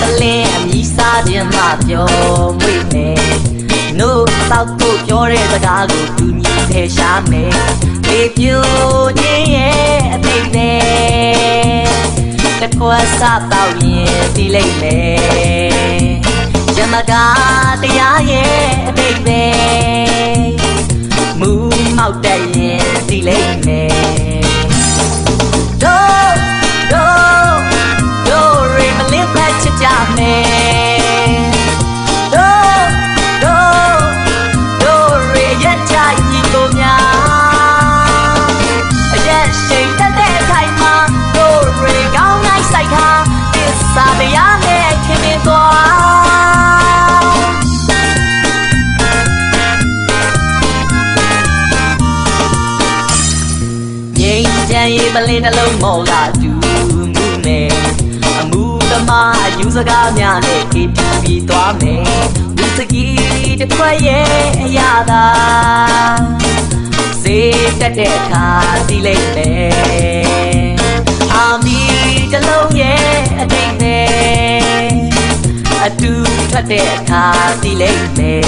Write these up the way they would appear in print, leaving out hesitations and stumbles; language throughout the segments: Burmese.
တလင်းအမီးစားခြင်းမှပြောမွေ့မယ်နို့တောက်ဖို့ပြောတဲ့စကားကိုသူညီဖယ်ရှားမယ်လေပြိုခြင်းရဲ့အသိနဲ့တကွာစားတော့ရင်ဒီလိုက်မယ်ယမကတရားရဲ့အသိနဲ့မူမောက်တဲ့ရင်ဒီလိုက်မယ်ရေပလင်းနှလုံးမော်လာတူမှုနဲ့အမှုသမားအယူစကားများနဲ့အေးပြီးသွားမယ်ဝီစကီတစ်ခွက်ရဲ့အရာသာစေးတက်တဲ့အခါစီးလိုက်မယ်အာမီတစ်လုံးရဲ့အတိတ်နဲ့အတူထွက်တဲ့အခါစီးလိုက်မယ်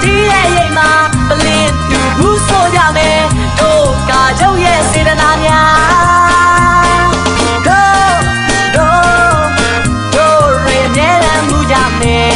ဒီရဲ့ရိတ်မှာပလင်းတူဘူးဆိုကြမယ်တို့ကကျုပ်ရဲ့စေတနာများတို့ရေမြဲတမ်းမှုကြမယ်